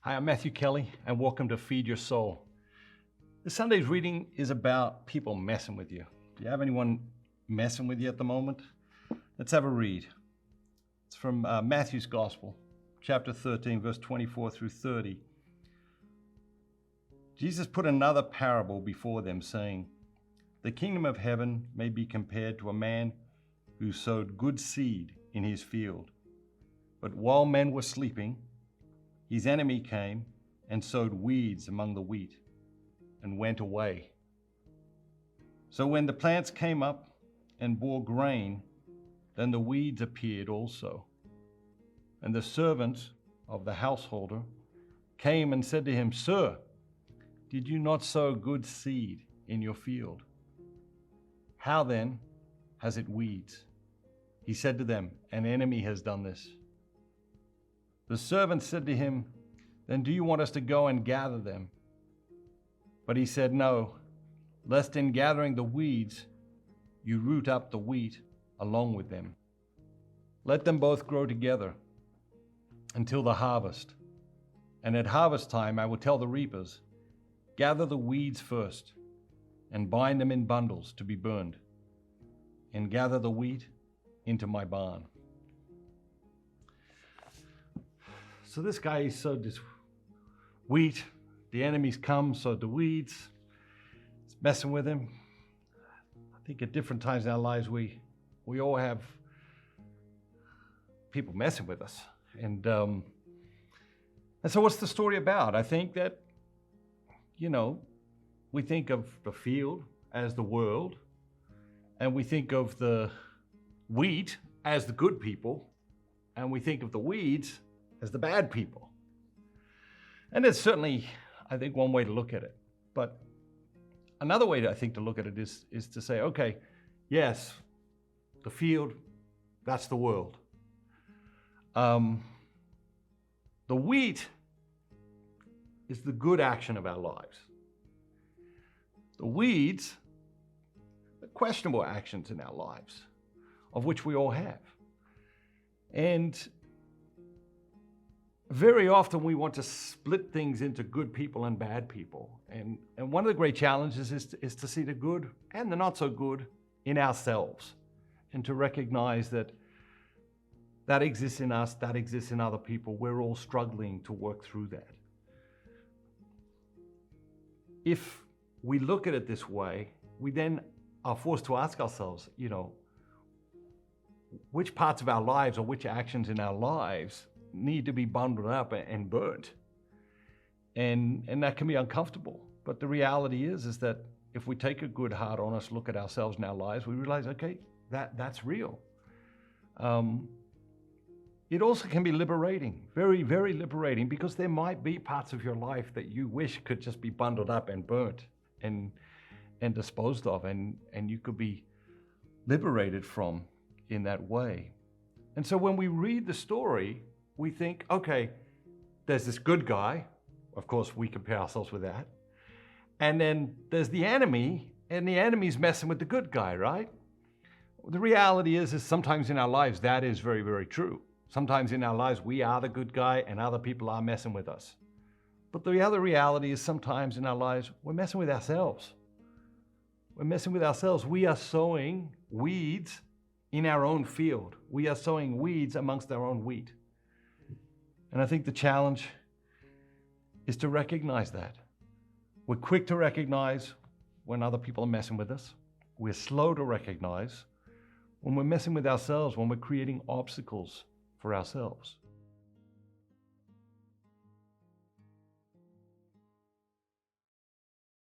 Hi, I'm Matthew Kelly, and welcome to Feed Your Soul. This Sunday's reading is about people messing with you. Do you have anyone messing with you at the moment? Let's have a read. It's from Matthew's Gospel, chapter 13, verse 24 through 30. Jesus put another parable before them, saying, "The kingdom of heaven may be compared to a man who sowed good seed in his field. But while men were sleeping, his enemy came and sowed weeds among the wheat and went away. So when the plants came up and bore grain, then the weeds appeared also. And the servant of the householder came and said to him, 'Sir, did you not sow good seed in your field? How then has it weeds?' He said to them, 'An enemy has done this.' The servant said to him, 'Then do you want us to go and gather them?' But he said, 'No, lest in gathering the weeds, you root up the wheat along with them. Let them both grow together until the harvest. And at harvest time, I will tell the reapers, gather the weeds first and bind them in bundles to be burned, and gather the wheat into my barn.'" So this guy sowed this wheat. The enemies come, sowed the weeds. It's messing with him. I think at different times in our lives, we all have people messing with us. And so what's the story about? I think that, we think of the field as the world, and we think of the wheat as the good people, and we think of the weeds as the bad people. And it's certainly, I think, one way to look at it. But another way, I think, to look at it is to say, okay, yes, the field, that's the world. The wheat is the good action of our lives. The weeds, the questionable actions in our lives, of which we all have. And very often we want to split things into good people and bad people. And one of the great challenges is to see the good and the not so good in ourselves, and to recognize that exists in us, that exists in other people. We're all struggling to work through that. If we look at it this way, we then are forced to ask ourselves, which parts of our lives or which actions in our lives need to be bundled up and burnt. And that can be uncomfortable. But the reality is that if we take a good, hard, honest look at ourselves and our lives, we realize, okay, that's real. It also can be liberating, very, very liberating, because there might be parts of your life that you wish could just be bundled up and burnt and disposed of, and you could be liberated from in that way. And so when we read the story, we think, okay, there's this good guy. Of course, we compare ourselves with that. And then there's the enemy, and the enemy's messing with the good guy, right? The reality is sometimes in our lives, that is very, very true. Sometimes in our lives, we are the good guy and other people are messing with us. But the other reality is sometimes in our lives, we're messing with ourselves. We're messing with ourselves. We are sowing weeds in our own field. We are sowing weeds amongst our own wheat. And I think the challenge is to recognize that. We're quick to recognize when other people are messing with us. We're slow to recognize when we're messing with ourselves, when we're creating obstacles for ourselves.